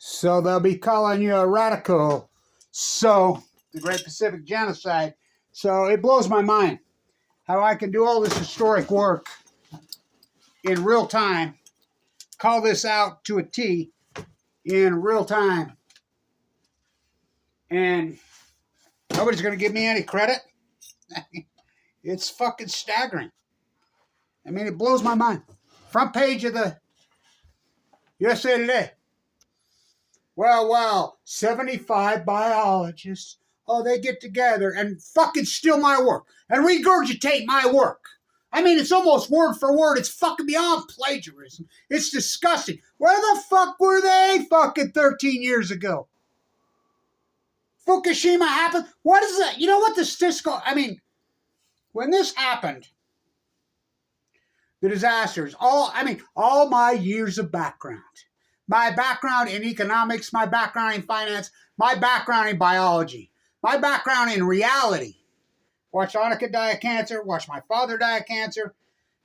So they'll be calling you a radical. So, the Great Pacific Genocide. So it blows my mind how I can do all this historic work in real time, call this out to a T in real time, and nobody's going to give me any credit. It's fucking staggering. I mean, it blows my mind. Front page of the USA Today. Well, 75 biologists, oh, they get together and fucking steal my work and regurgitate my work. I mean, it's almost word for word. It's fucking beyond plagiarism. It's disgusting. Where the fuck were they fucking 13 years ago? Fukushima happened. What is that? You know what the statistical... I mean, when this happened, the disasters, all my years of background. My background in economics, my background in finance, my background in biology, my background in reality. Watched Annika die of cancer, watched my father die of cancer.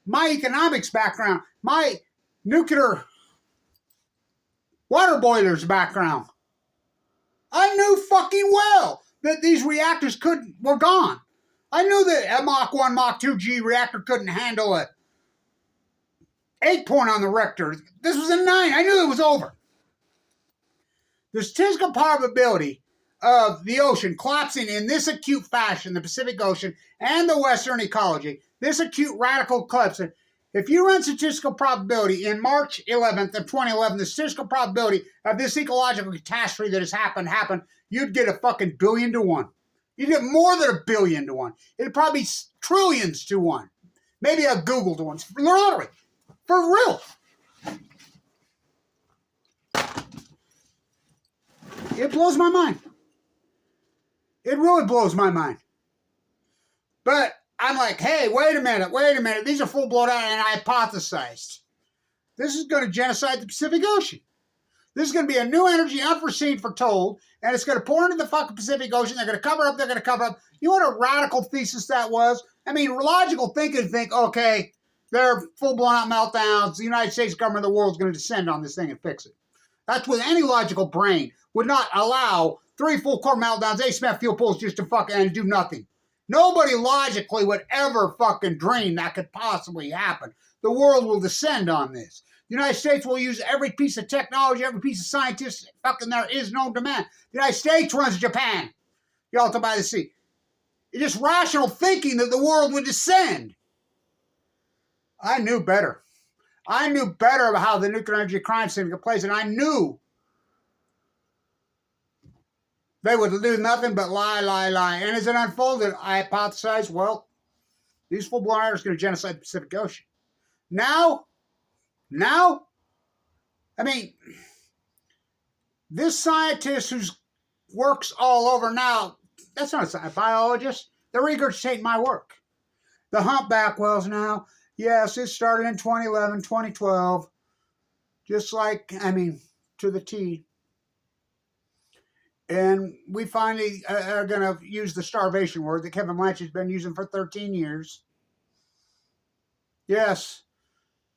My economics background, my nuclear water boilers background. I knew fucking well that these reactors were gone. I knew that a Mach 1, Mach 2G reactor couldn't handle a 8 point on the Richter. This was a 9. I knew it was over. The statistical probability of the ocean collapsing in this acute fashion, the Pacific Ocean and the Western ecology, this acute radical collapse. If you run statistical probability in March 11th of 2011, the statistical probability of this ecological catastrophe that has happened, you'd get a fucking billion to 1. You'd get more than a billion to 1. It'd probably be trillions to 1. Maybe a Google to 1. Literally. For real. It blows my mind. It really blows my mind. But I'm like, hey, wait a minute. These are full blown out, and I hypothesized. This is going to genocide the Pacific Ocean. This is going to be a new energy, unforeseen, foretold, and it's going to pour into the fucking Pacific Ocean. They're going to cover up. You know what a radical thesis that was? I mean, logical thinking, okay, they're full-blown out meltdowns. The United States government of the world is going to descend on this thing and fix it. That's what any logical brain would not allow 3 full core meltdowns, 8 cement fuel pools just to fucking do nothing. Nobody logically would ever fucking dream that could possibly happen. The world will descend on this. The United States will use every piece of technology, every piece of scientist fucking there is known to man. The United States runs Japan. Yalta by the sea. It's just rational thinking that the world would descend. I knew better. I knew better about how the nuclear energy crime syndicate plays, and I knew they would do nothing but lie. And as it unfolded, I hypothesized, well, these full-blown are going to genocide the Pacific Ocean. Now, I mean, this scientist who works all over now, that's not a biologist. They're regurgitating my work. The humpback whales now, yes, it started in 2011, 2012, just like, to the T. And we finally are going to use the starvation word that Kevin Blanch has been using for 13 years. Yes,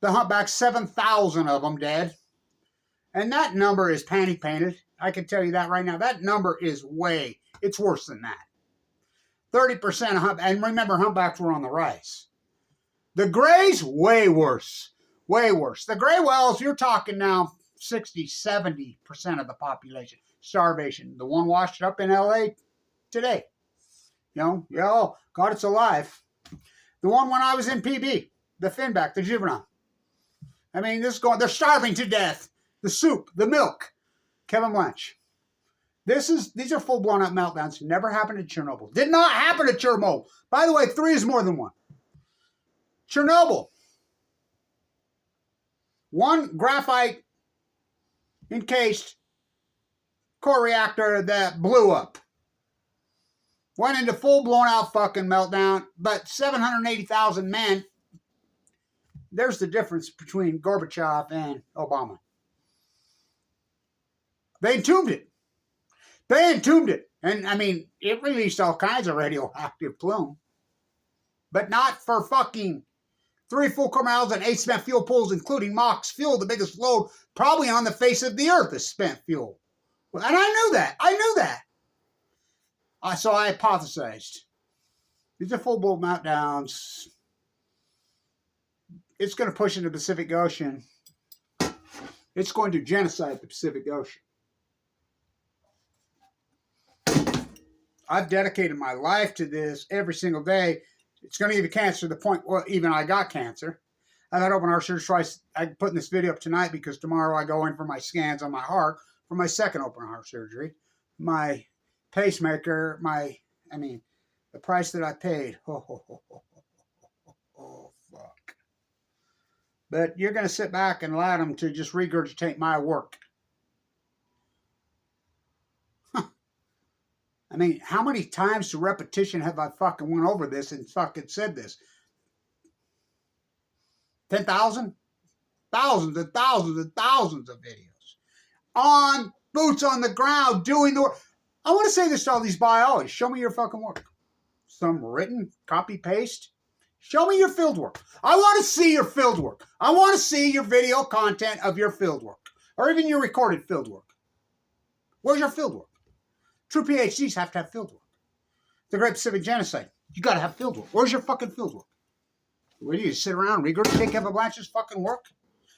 the humpback, 7,000 of them dead. And that number is panty painted. I can tell you that right now. That number is it's worse than that. 30% of humpbacks, and remember, humpbacks were on the rise. The grays, way worse. The gray whales, you're talking now 60, 70% of the population. Starvation. The one washed up in LA today. God, it's alive. The one when I was in PB, the finback, the juvenile. They're starving to death. The soup, the milk. Kevin Blanch. These are full-blown up meltdowns. Never happened at Chernobyl. Did not happen at Chernobyl. By the way, 3 is more than 1. Chernobyl. 1 graphite encased core reactor that blew up. Went into full-blown out fucking meltdown, but 780,000 men. There's the difference between Gorbachev and Obama. They entombed it. And, it released all kinds of radioactive plume. But not for fucking 3 full core miles and 8 spent fuel pools, including MOX fuel, the biggest load probably on the face of the earth is spent fuel. And I knew that. I knew that. So I hypothesized. These are full-blown meltdowns. It's going to push into the Pacific Ocean. It's going to genocide the Pacific Ocean. I've dedicated my life to this every single day. It's going to give you cancer to the point where even I got cancer. I've had open heart surgery twice. I'm putting this video up tonight because tomorrow I go in for my scans on my heart for my second open heart surgery. My pacemaker, the price that I paid. Oh, fuck. But you're going to sit back and allow them to just regurgitate my work. I mean, how many times to repetition have I fucking went over this and fucking said this? 10,000? Thousands and thousands and thousands of videos. On boots on the ground, doing the work. I want to say this to all these biologists. Show me your fucking work. Some written, copy-paste. Show me your field work. I want to see your field work. I want to see your video content of your field work. Or even your recorded field work. Where's your field work? True PhDs have to have field work. The Great Pacific Genocide. You got to have field work. Where's your fucking field work? Where do you sit around and regurgitate Kevin Blanch's fucking work?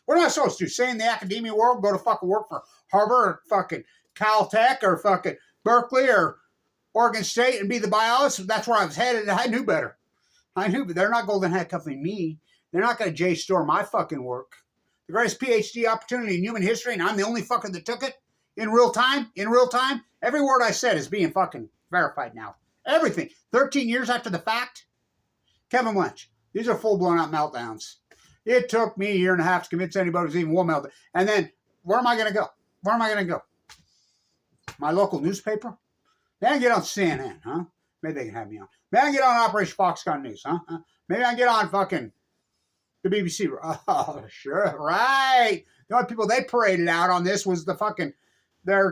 What am I supposed to do? Stay in the academia world, go to fucking work for Harvard or fucking Caltech or fucking Berkeley or Oregon State and be the biologist? That's where I was headed. I knew better. I knew, but they're not golden handcuffing me. They're not going to J-store my fucking work. The greatest PhD opportunity in human history, and I'm the only fucker that took it in real time. In real time. Every word I said is being fucking verified now. Everything. 13 years after the fact. Kevin Blanch. These are full-blown out meltdowns. It took me a year and a half to convince anybody it was even one meltdown. And then, where am I going to go? Where am I going to go? My local newspaper? Maybe I can get on CNN, huh? Maybe they can have me on. Maybe I can get on Operation Foxconn News, huh? Maybe I can get on fucking the BBC. Oh, sure, right. The only people they paraded out on this was the fucking, I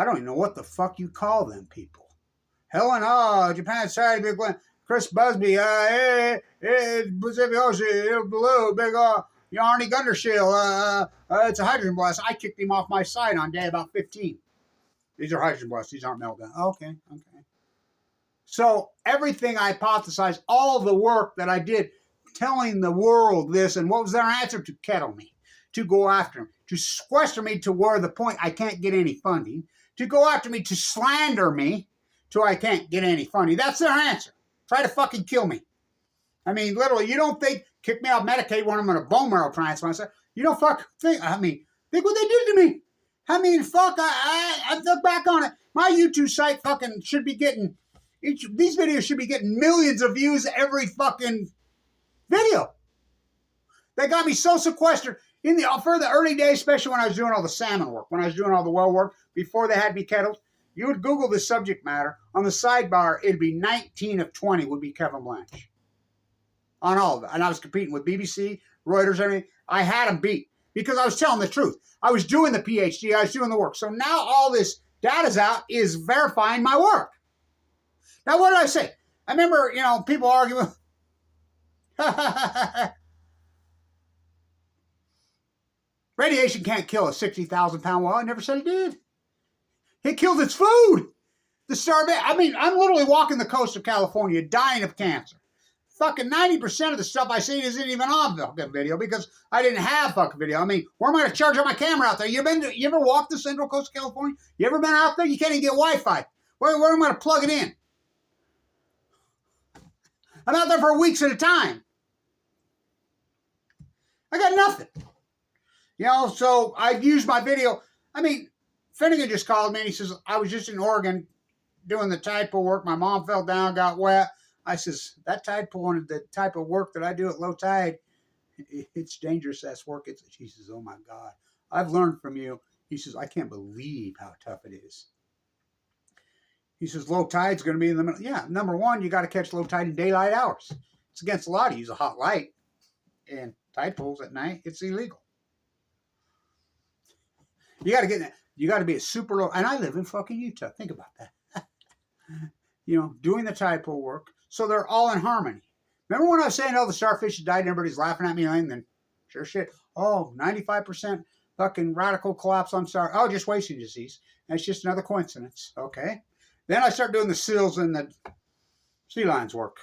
don't even know what the fuck you call them people. Helen, Japan Saturday, Big Glenn, Chris Busby, Pacific Ocean, Blue, Big Arnie Gundershield, it's a hydrogen blast. I kicked him off my site on day about 15. These are hydrogen blasts. These aren't meltdown. Okay. So everything I hypothesized, all the work that I did, telling the world this, and what was their answer? To kettle me, to go after me, to sequester me to where the point I can't get any funding, to go after me, to slander me, till I can't get any funding. That's their answer. Try to fucking kill me. I mean, literally, you don't think, kick me out Medicaid when I'm in a bone marrow transplant. You don't fucking think, think what they did to me. I mean, fuck, I look back on it. My YouTube site fucking should be getting, these videos should be getting millions of views every fucking video. They got me so sequestered for the early days, especially when I was doing all the salmon work, when I was doing all the well work, before they had me kettled. You would Google the subject matter. On the sidebar, it'd be 19 of 20 would be Kevin Blanch. On all of it. And I was competing with BBC, Reuters, everything. I had them beat because I was telling the truth. I was doing the PhD. I was doing the work. So now all this data's out is verifying my work. Now, what did I say? I remember, people arguing. Radiation can't kill a 60,000-pound whale. I never said it did. It killed its food. I'm literally walking the coast of California, dying of cancer. Fucking 90% of the stuff I see isn't even on fucking video because I didn't have fucking video. Where am I going to charge up my camera out there? You ever walked the central coast of California? You ever been out there? You can't even get Wi-Fi. Where am I going to plug it in? I'm out there for weeks at a time. I got nothing. So I've used my video. Finnegan just called me and he says, I was just in Oregon doing the tide pool work. My mom fell down, got wet. I says, that tide pool and the type of work that I do at low tide, it's dangerous ass work. She says, oh my God, I've learned from you. He says, I can't believe how tough it is. He says, low tide's going to be in the middle. Yeah, number one, you got to catch low tide in daylight hours. It's against the law to use a hot light. And tide pools at night, it's illegal. You got to get in that. You got to be a super low, and I live in fucking Utah. Think about that. Doing the tide pool work, So they're all in harmony. Remember when I was saying all the starfish died and everybody's laughing at me and then sure shit, 95% fucking radical collapse on star. Oh, just wasting disease. And it's just another coincidence. Okay. Then I start doing the seals and the sea lions work.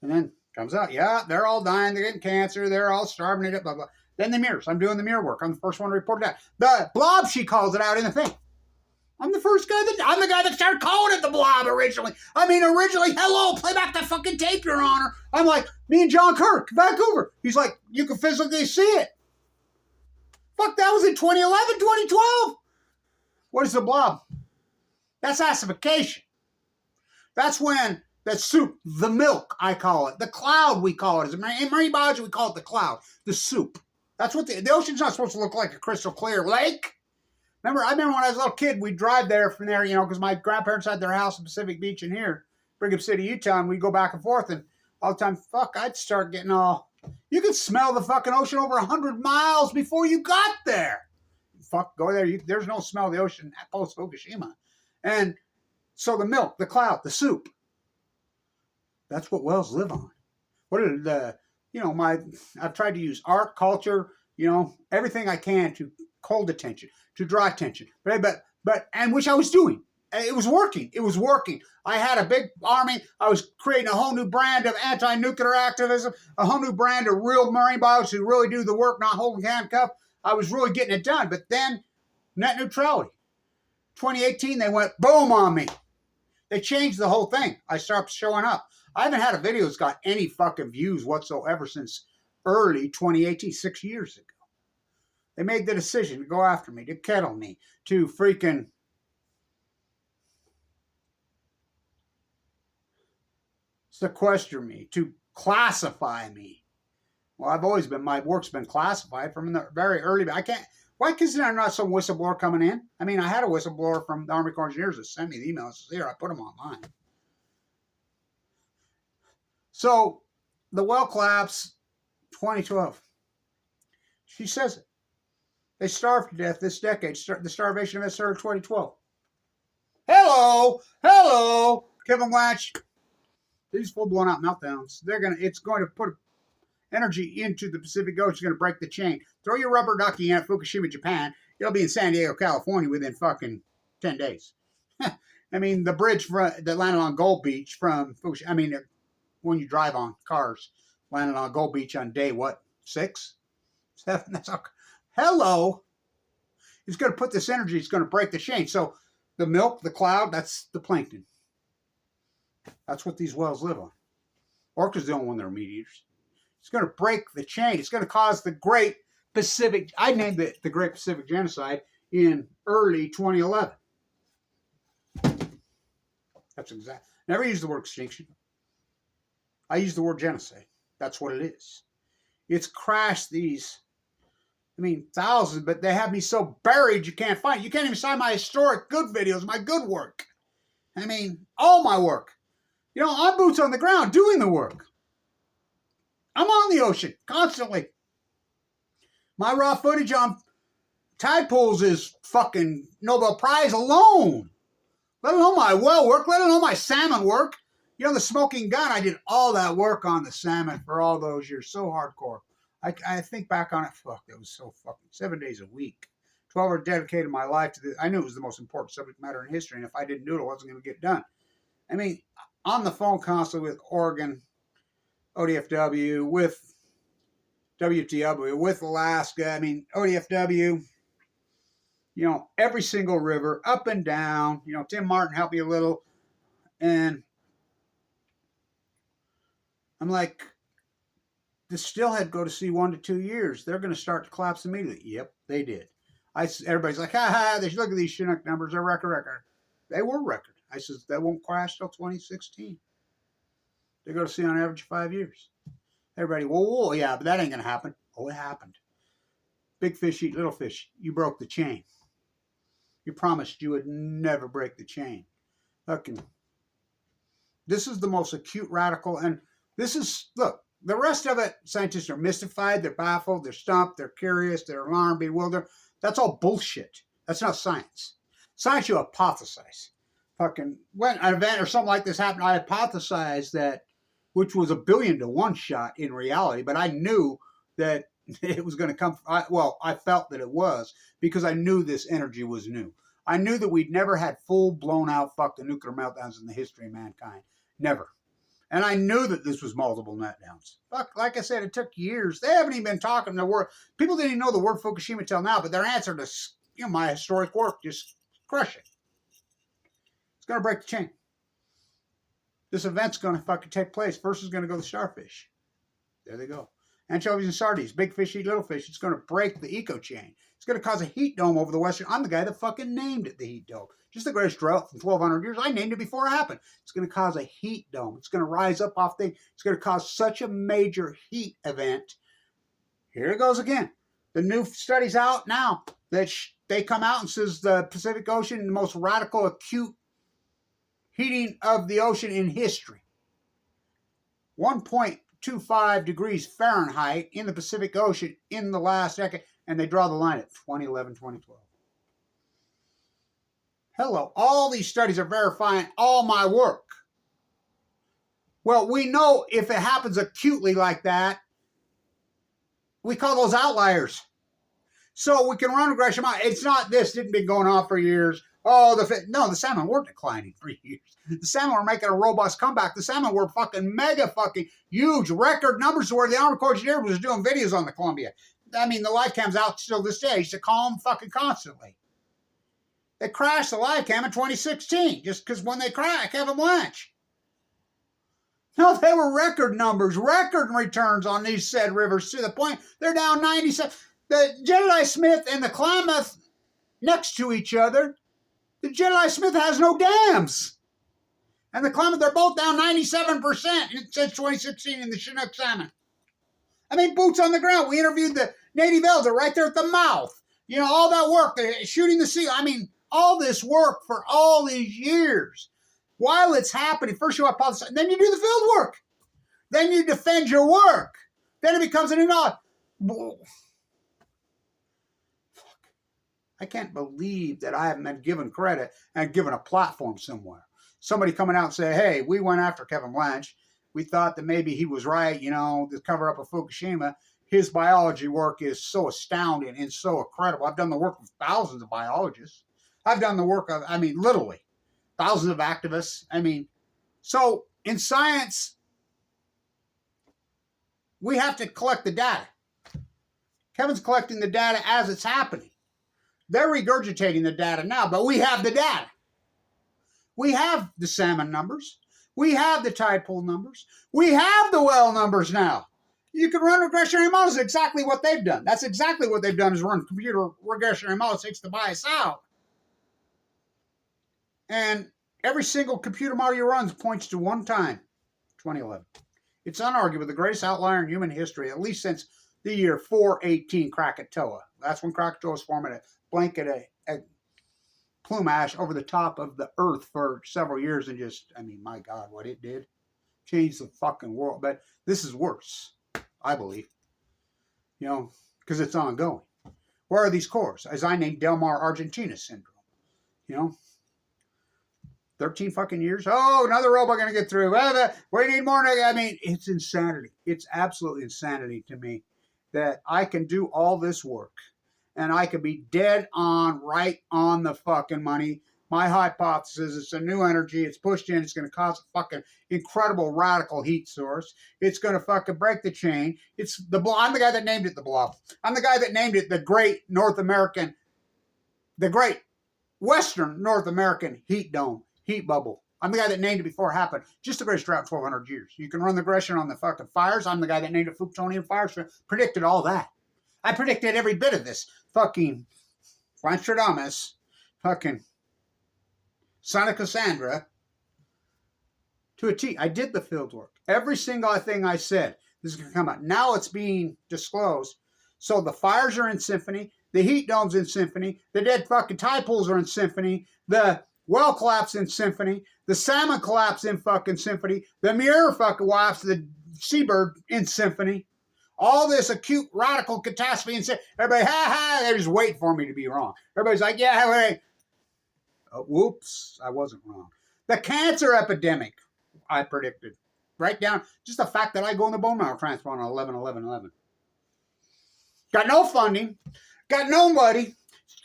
And then comes out, yeah, they're all dying, they're getting cancer, they're all starving it, blah, blah. Then the mirrors. I'm doing the mirror work. I'm the first one to report that. The blob, she calls it out in the thing. I'm the guy that started calling it the blob originally. Originally, hello, play back the fucking tape, Your Honor. I'm like, me and John Kirk, Vancouver. He's like, you can physically see it. Fuck, that was in 2011, 2012. What is the blob? That's acidification. That's when the soup, the milk, I call it. The cloud, we call it. In marine biology, we call it the cloud, the soup. That's what the ocean's not supposed to look like a crystal clear lake. I remember when I was a little kid, we'd drive there from there, because my grandparents had their house in Pacific Beach in here, Brigham City, Utah, and we'd go back and forth, and all the time, I'd start getting all, you could smell the fucking ocean over 100 miles before you got there. Go there, there's no smell of the ocean post Fukushima. And so the milk, the cloud, the soup, that's what whales live on. What are I've tried to use art, culture, everything I can to cold attention, to draw attention. But and which I was doing. It was working. I had a big army. I was creating a whole new brand of anti-nuclear activism, a whole new brand of real marine biologists who really do the work, not holding handcuff. I was really getting it done. But then, net neutrality. 2018, they went boom on me. They changed the whole thing. I started showing up. I haven't had a video that's got any fucking views whatsoever since early 2018, 6 years ago. They made the decision to go after me, to kettle me, to freaking sequester me, to classify me. Well, my work's been classified from the very early. Why is there not some whistleblower coming in? I had a whistleblower from the Army Corps of Engineers that sent me the emails. Here, I put them online. So, the well collapse, 2012. She says it. They starved to death this decade. The starvation event started in 2012. Hello, Kevin Blanch. These full blown out meltdowns. It's going to put energy into the Pacific Ocean. It's going to break the chain. Throw your rubber ducky in at Fukushima, Japan. It'll be in San Diego, California within fucking 10 days. The bridge that landed on Gold Beach from Fukushima. When you drive on cars, landed on Gold Beach on day, 6? 7? That's all. Hello. It's going to put this energy, it's going to break the chain. So the milk, the cloud, that's the plankton. That's what these whales live on. Orcas don't want their meat eaters. It's going to break the chain. It's going to cause the Great Pacific, I named it the Great Pacific Genocide in early 2011. That's exact. Never used the word extinction. I use the word genocide. That's what it is. It's crashed these, thousands, but they have me so buried you can't find it. You can't even find my historic good videos, my good work. All my work. I'm boots on the ground doing the work. I'm on the ocean constantly. My raw footage on tide pools is fucking Nobel Prize alone. Let alone my well work, let alone my salmon work. The smoking gun, I did all that work on the salmon for all those years. So hardcore. I think back on it, it was so fucking 7 days a week. 12 hours dedicated my life to this. I knew it was the most important subject matter in history, and if I didn't do it, it wasn't going to get done. On the phone constantly with Oregon, ODFW, with WTW, with Alaska, ODFW, every single river, up and down. Tim Martin helped me a little, and I'm like, the Stillhead go to sea 1 to 2 years. They're going to start to collapse immediately. Yep, they did. Everybody's like, they should look at these Chinook numbers. They're record. They were record. I says, that won't crash till 2016. They go to sea on average 5 years. Everybody, whoa, yeah, but that ain't going to happen. Oh, it happened. Big fish eat little fish. You broke the chain. You promised you would never break the chain. This is the most acute radical, and look, the rest of it, scientists are mystified, they're baffled, they're stumped, they're curious, they're alarmed, bewildered. That's all bullshit. That's not science. Science, you hypothesize. When an event or something like this happened, I hypothesize that which was 1,000,000,000 to 1 shot in reality. But I knew that it was going to come. I felt that it was because I knew this energy was new. I knew that we'd never had full blown out fucking nuclear meltdowns in the history of mankind. Never. And I knew that this was multiple meltdowns. Fuck, like I said, it took years. They haven't even been talking the word. People didn't even know the word Fukushima till now, but their answer to my historic work just crush it. It's going to break the chain. This event's going to fucking take place. First is going to go the starfish. There they go. Anchovies and sardines. Big fish eat little fish. It's going to break the eco chain. It's going to cause a heat dome over the western. I'm the guy that fucking named it the heat dome. Just the greatest drought from 1,200 years. I named it before it happened. It's going to cause a heat dome. It's going to rise up off things. It's going to cause such a major heat event. Here it goes again. The new study's out now that they come out and says the Pacific Ocean, the most radical acute heating of the ocean in history. 1.25 degrees Fahrenheit in the Pacific Ocean in the last decade. And they draw the line at 2011, 2012. Hello, all these studies are verifying all my work. Well, we know if it happens acutely like that, we call those outliers. So we can run regression. It's not this, didn't been going on for years. Oh, the salmon were declining for years. The salmon were making a robust comeback. The salmon were fucking mega fucking huge record numbers to where the Army Corps of Engineers was doing videos on the Columbia. I mean, the live cam's out still this day. I used to call them fucking constantly. They crashed the live cam in 2016 just because when they crashed, Kevin Blanch. No, they were record numbers, record returns on these said rivers to the point they're down 97. The Genocide Smith and the Klamath next to each other. The Genocide Smith has no dams. And the Klamath, they're both down 97% since 2016 in the Chinook salmon. I mean, boots on the ground. We interviewed the native elder right there at the mouth. You know, all that work, shooting the seal. I mean, all this work for all these years. While it's happening, first you hypothesize, then you do the field work. Then you defend your work. Then it becomes an I can't believe that I haven't been given credit and given a platform somewhere. Somebody coming out and say, hey, we went after Kevin Blanch. We thought that maybe he was right, you know, the cover up of Fukushima. His biology work is so astounding and so incredible. I've done the work of thousands of biologists. I've done the work of, literally, thousands of activists. So in science, we have to collect the data. Kevin's collecting the data as it's happening. They're regurgitating the data now, but we have the data. We have the salmon numbers. We have the tide pool numbers. We have the well numbers now. You can run regressionary models. Exactly what they've done. That's exactly what they've done is run computer regressionary models. Takes the bias out. And every single computer model you run points to one time, 2011. It's unarguable the greatest outlier in human history, at least since the year 418 Krakatoa. That's when Krakatoa was forming a blanket, a plume ash over the top of the earth for several years and just, my God, what it did. Changed the fucking world. But this is worse, I believe. You know, because it's ongoing. Where are these cores? As I named Del Mar Argentina syndrome. You know, 13 fucking years. Oh, another robot going to get through. We need more. It's insanity. It's absolutely insanity to me that I can do all this work and I could be dead on, right on the fucking money. My hypothesis, it's a new energy. It's pushed in. It's going to cause a fucking incredible radical heat source. It's going to fucking break the chain. It's the blob. I'm the guy that named it the blob. I'm the guy that named it the Great Western North American heat dome, heat bubble. I'm the guy that named it before it happened. Just the greatest drought in 1,200 years. You can run the regression on the fucking fires. I'm the guy that named it Fukushima fires. Predicted all that. I predicted every bit of this. Fucking Blanch, fucking Son of Cassandra to a T. I did the field work. Every single thing I said, this is going to come out. Now it's being disclosed. So the fires are in symphony. The heat dome's in symphony. The dead fucking tide pools are in symphony. The well collapse in symphony. The salmon collapse in fucking symphony. The mirror fucking collapse, the seabird in symphony. All this acute radical catastrophe and everybody, they're just waiting for me to be wrong. Everybody's like, yeah, wait. Whoops, I wasn't wrong. The cancer epidemic, I predicted. right down just the fact that I go in the bone marrow transplant on 11/11/11. Got no funding, got nobody.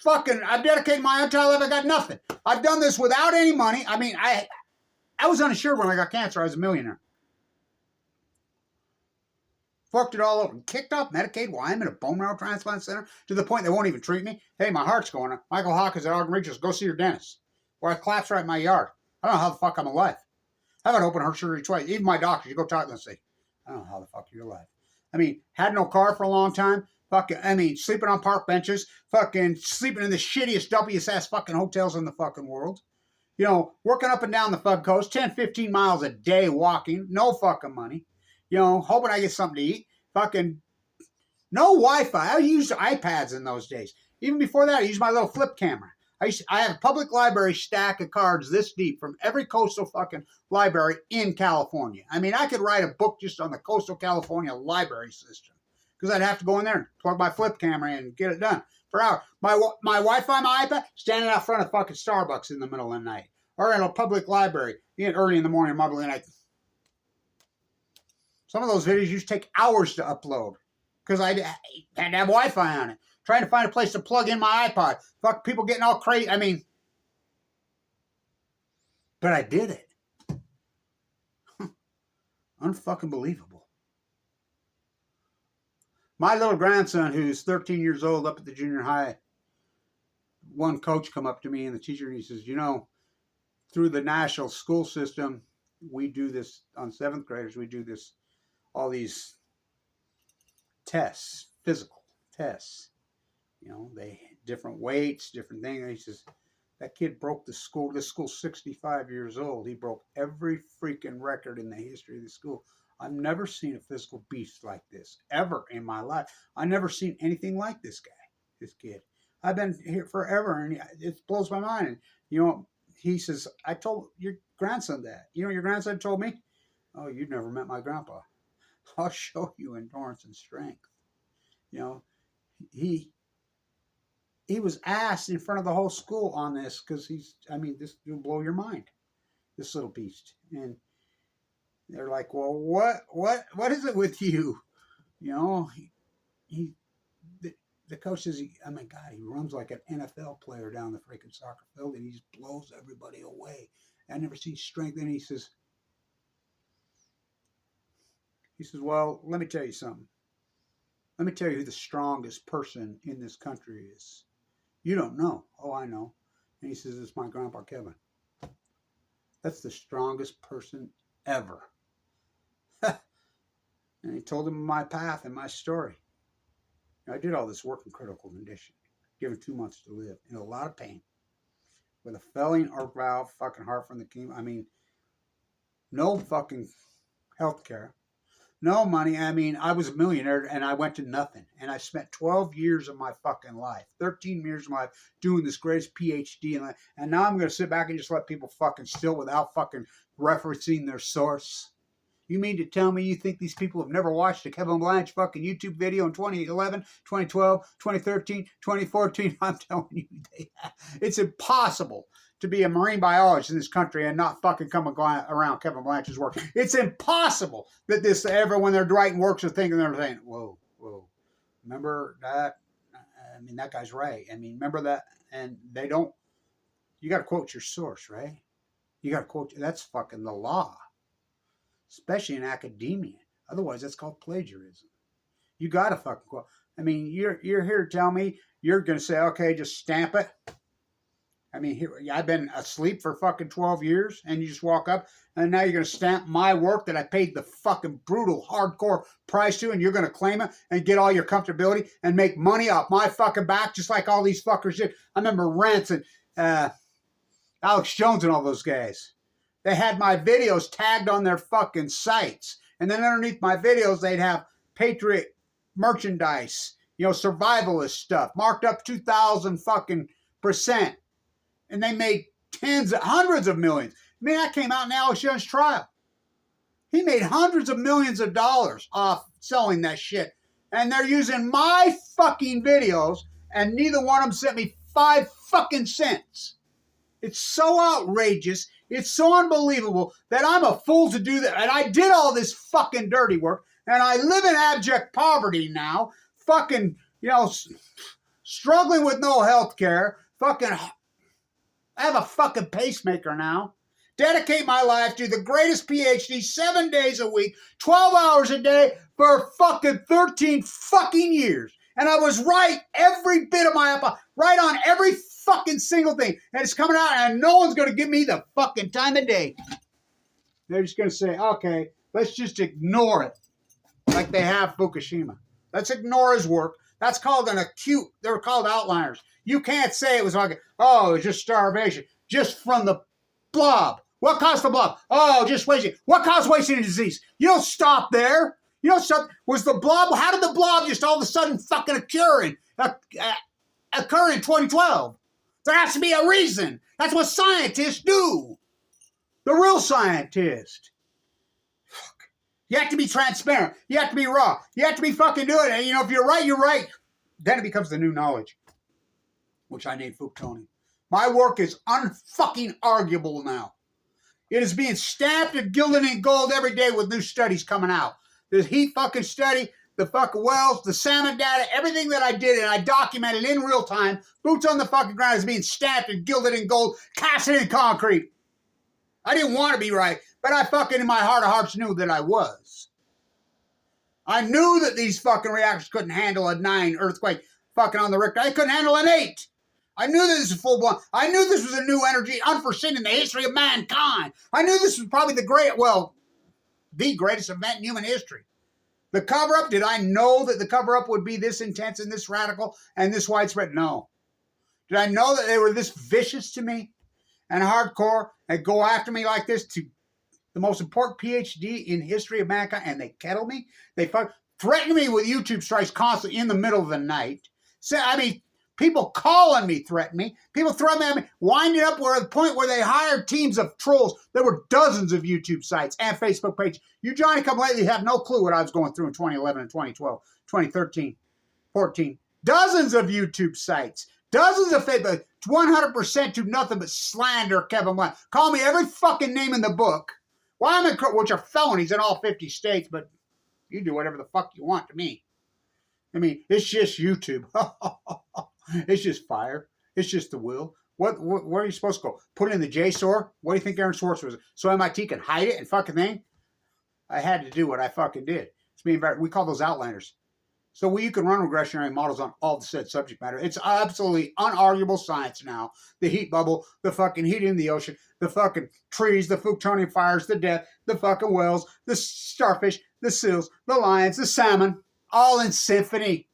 Fucking, I've dedicated my entire life. I got nothing. I've done this without any money. I mean, I was uninsured when I got cancer. I was a millionaire. Fucked it all over. Kicked off Medicaid while I'm in a bone marrow transplant center to the point they won't even treat me. Hey, my heart's going on. Michael Hawkins at Ogden Regis, go see your dentist. Or I collapse right in my yard. I don't know how the fuck I'm alive. I haven't opened heart surgery twice. Even my doctor, you go talk to them and say, I don't know how the fuck you're alive. I mean, had no car for a long time. Fucking, I mean, sleeping on park benches. Fucking sleeping in the shittiest, dumpiest ass fucking hotels in the fucking world. You know, working up and down the fucking coast, 10, 15 miles a day walking. No fucking money. You know, hoping I get something to eat. Fucking no Wi-Fi. I used iPads in those days. Even before that, I used my little flip camera. I have a public library stack of cards this deep from every coastal fucking library in California. I mean, I could write a book just on the coastal California library system because I'd have to go in there and plug my flip camera in and get it done for hours. My Wi-Fi, my iPad, standing out front of fucking Starbucks in the middle of the night or in a public library early in the morning, mumbling like. Some of those videos used to take hours to upload because I had to have Wi-Fi on it. Trying to find a place to plug in my iPod. Fuck, people getting all crazy. I mean, but I did it. Unfucking believable. My little grandson, who's 13 years old, up at the junior high, one coach come up to me and the teacher, and he says, you know, through the national school system, we do this on 7th graders. We do this. All these tests, physical tests, you know, they different weights, different things. And he says, that kid broke the school. This school's 65 years old. He broke every freaking record in the history of the school. I've never seen a physical beast like this ever in my life. I've never seen anything like this guy, this kid. I've been here forever, and it blows my mind. And, you know, he says, I told your grandson that. You know, your grandson told me, oh, you've never met my grandpa. I'll show you endurance and strength. You know, he was asked in front of the whole school on this because this will blow your mind, this little beast. And they're like, well, what is it with you? You know, the coach says, oh my God, he runs like an NFL player down the freaking soccer field and he just blows everybody away. I never seen strength. And he says, well, let me tell you something. Let me tell you who the strongest person in this country is. You don't know. Oh, I know. And he says, it's my grandpa Kevin. That's the strongest person ever. And he told him my path and my story. I did all this work in critical condition, given 2 months to live, in a lot of pain, with a failing heart valve, fucking heart from the chemo. I mean, no fucking health care. No money. I mean, I was a millionaire and I went to nothing. And I spent 12 years of my fucking life, 13 years of my life doing this greatest PhD. And now I'm going to sit back and just let people fucking steal without fucking referencing their source. You mean to tell me you think these people have never watched a Kevin Blanch fucking YouTube video in 2011, 2012, 2013, 2014? I'm telling you, it's impossible to be a marine biologist in this country and not fucking come around Kevin Blanch's work. It's impossible that this everyone they're writing works are thinking they're saying, whoa, remember that? I mean, that guy's right. I mean, remember that? And they don't. You got to quote your source, right? You got to quote. That's fucking the law, especially in academia. Otherwise, that's called plagiarism. You got to fucking quote. I mean, you're here to tell me you're going to say, okay, just stamp it. I mean, I've been asleep for fucking 12 years, and you just walk up, and now you're going to stamp my work that I paid the fucking brutal, hardcore price to, and you're going to claim it and get all your comfortability and make money off my fucking back, just like all these fuckers did. I remember Rance and Alex Jones and all those guys. They had my videos tagged on their fucking sites, and then underneath my videos, they'd have Patriot merchandise, you know, survivalist stuff, marked up 2,000 fucking %. And they made hundreds of millions. I mean, that came out in Alex Jones' trial. He made hundreds of millions of dollars off selling that shit. And they're using my fucking videos, and neither one of them sent me 5 fucking cents. It's so outrageous. It's so unbelievable that I'm a fool to do that. And I did all this fucking dirty work. And I live in abject poverty now. Fucking, struggling with no health care. Fucking, I have a fucking pacemaker now. Dedicate my life to the greatest PhD 7 days a week, 12 hours a day for fucking 13 fucking years. And I was right every bit of my life, right on every fucking single thing. And it's coming out and no one's going to give me the fucking time of day. They're just going to say, okay, let's just ignore it. Like they have Fukushima. Let's ignore his work. That's called they're called outliers. You can't say it was like, oh, it was just starvation. Just from the blob. What caused the blob? Oh, just wasting. What caused wasting and disease? You don't stop there. You don't stop. Was the blob, how did the blob just all of a sudden fucking occur in 2012? There has to be a reason. That's what scientists do. The real scientist. You have to be transparent. You have to be raw. You have to be fucking doing it. And if you're right, you're right. Then it becomes the new knowledge, which I named Fuktonium. My work is unfucking arguable now. It is being stamped and gilded in gold every day with new studies coming out. The heat fucking study, the fucking wells, the salmon data, everything that I did and I documented in real time, boots on the fucking ground, is being stamped and gilded in gold, casted in concrete. I didn't want to be right, but I fucking in my heart of hearts knew that I was. I knew that these fucking reactors couldn't handle a 9 earthquake fucking on the Richter. I couldn't handle an 8. I knew that this was full blown. I knew this was a new energy unforeseen in the history of mankind. I knew this was probably the greatest event in human history. The cover-up, did I know that the cover-up would be this intense and this radical and this widespread? No. Did I know that they were this vicious to me and hardcore and go after me like this to the most important PhD in history of mankind, and they kettle me? They threaten me with YouTube strikes constantly in the middle of the night. People calling me threaten me. People threaten me, winding up where the point where they hired teams of trolls. There were dozens of YouTube sites and Facebook pages. You Johnny come lately have no clue what I was going through in 2011 and 2012, 2013, 14. Dozens of YouTube sites. Dozens of Facebook. 100% do nothing but slander Kevin Blanch. Call me every fucking name in the book. Which are felonies in all 50 states, but you do whatever the fuck you want to me. I mean, it's just YouTube. It's just fire. It's just the will. Where are you supposed to go? Put it in the JSOR? What do you think Aaron Swartz was? So MIT can hide it and fucking thing? I had to do what I fucking did. We call those outliners. So you can run regressionary models on all the said subject matter. It's absolutely unarguable science now. The heat bubble, the fucking heat in the ocean, the fucking trees, the Fuktonium fires, the death, the fucking whales, the starfish, the seals, the lions, the salmon, all in symphony.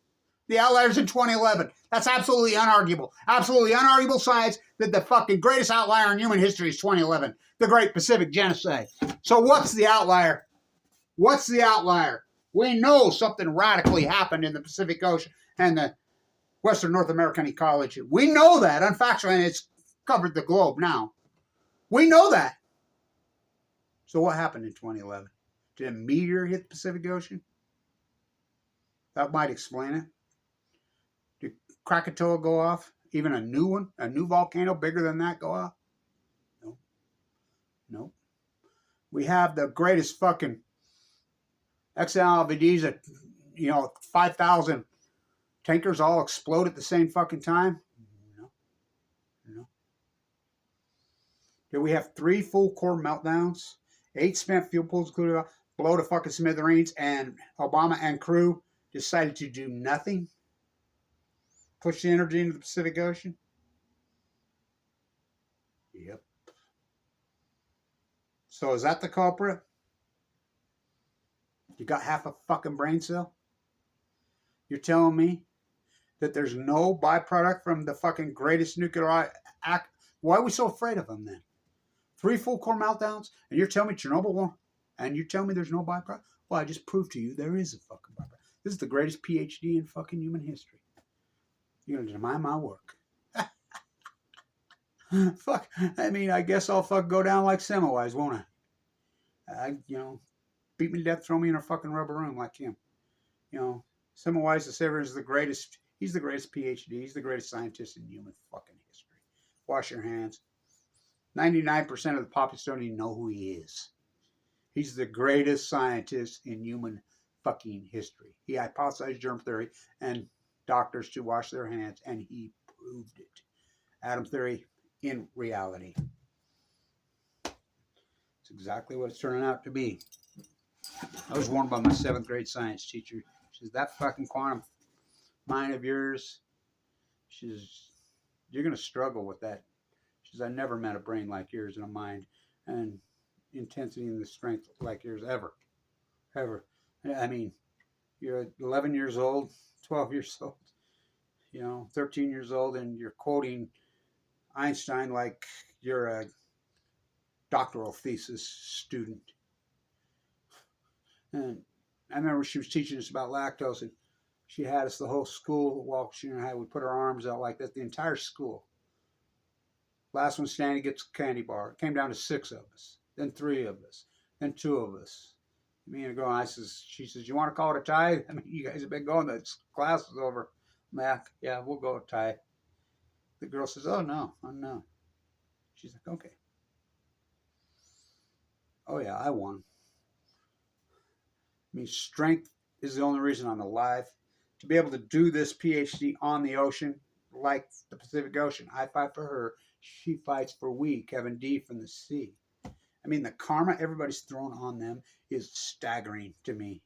The outliers in 2011. That's absolutely unarguable. Absolutely unarguable science that the fucking greatest outlier in human history is 2011. The Great Pacific Genocide. So what's the outlier? What's the outlier? We know something radically happened in the Pacific Ocean and the Western North American ecology. We know that, unfactually, and it's covered the globe now. We know that. So what happened in 2011? Did a meteor hit the Pacific Ocean? That might explain it. Did Krakatoa go off? Even a new one? A new volcano bigger than that go off? No. No. We have the greatest fucking XLVDs at, 5,000 tankers all explode at the same fucking time? No. No. Did we have 3 full core meltdowns? 8 spent fuel pools included, blow to fucking smithereens, and Obama and crew decided to do nothing? Push the energy into the Pacific Ocean? Yep. So is that the culprit? You got half a fucking brain cell? You're telling me that there's no byproduct from the fucking greatest nuclear act? Why are we so afraid of them then? 3 full core meltdowns, and you're telling me Chernobyl won't, and you tell me there's no byproduct? Well, I just proved to you there is a fucking byproduct. This is the greatest PhD in fucking human history. You're going to deny my work. Fuck. I mean, I guess I'll fucking go down like Semmelweis, won't I? Beat me to death, throw me in a fucking rubber room like him. Semmelweis, the Savior, is the greatest. He's the greatest PhD. He's the greatest scientist in human fucking history. Wash your hands. 99% of the populace don't even know who he is. He's the greatest scientist in human fucking history. He hypothesized germ theory and doctors to wash their hands, and he proved it. Atom theory in reality. It's exactly what it's turning out to be. I was warned by my 7th grade science teacher. She says, that fucking quantum mind of yours, she says, you're going to struggle with that. She says, I never met a brain like yours and a mind and intensity and the strength like yours ever. Ever. I mean, you're 11 years old, 12 years old, 13 years old, and you're quoting Einstein like you're a doctoral thesis student. And I remember she was teaching us about lactose, and she had us the whole school walk. She and I would put our arms out like that, the entire school. Last one standing gets a candy bar. It came down to 6 of us, then 3 of us, then 2 of us. Me and a girl, she says, you want to call it a tie? I mean, you guys have been going, the class is over. I'm like, yeah, we'll go a tie. The girl says, oh no. She's like, okay. Oh yeah, I won. I mean, strength is the only reason I'm alive. To be able to do this PhD on the ocean, like the Pacific Ocean, I fight for her. She fights for we, Kevin D from the sea. I mean, the karma everybody's thrown on them is staggering to me.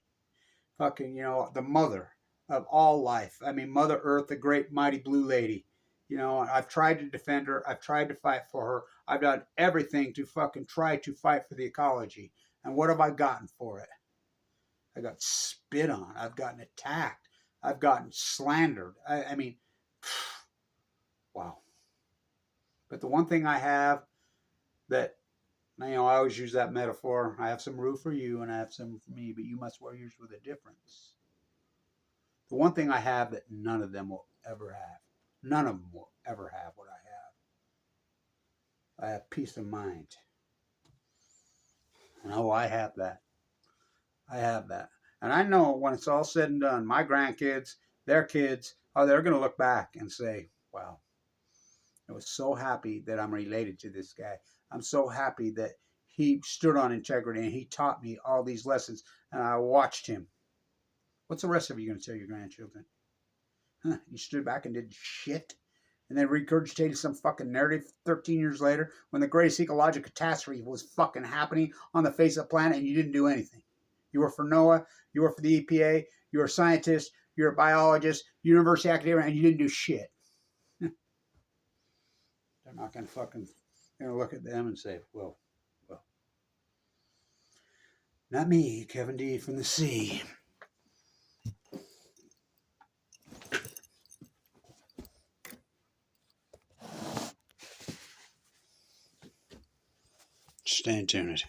Fucking, the mother of all life. I mean, Mother Earth, the great mighty blue lady. I've tried to defend her. I've tried to fight for her. I've done everything to fucking try to fight for the ecology. And what have I gotten for it? I got spit on. I've gotten attacked. I've gotten slandered. I mean, wow. But the one thing I have that, I always use that metaphor. I have some roof for you and I have some for me, but you must wear yours with a difference. The one thing I have that none of them will ever have. None of them will ever have what I have. I have peace of mind. And I have that. I have that. And I know when it's all said and done, my grandkids, their kids, they're going to look back and say, wow, I was so happy that I'm related to this guy. I'm so happy that he stood on integrity and he taught me all these lessons and I watched him. What's the rest of you going to tell your grandchildren? Huh, you stood back and did shit and then regurgitated some fucking narrative 13 years later when the greatest ecological catastrophe was fucking happening on the face of the planet and you didn't do anything. You were for NOAA, you were for the EPA, you were a scientist, you're a biologist, university academic, and you didn't do shit. They're not going to look at them and say, well, not me, Kevin D from the sea. Stay tuned.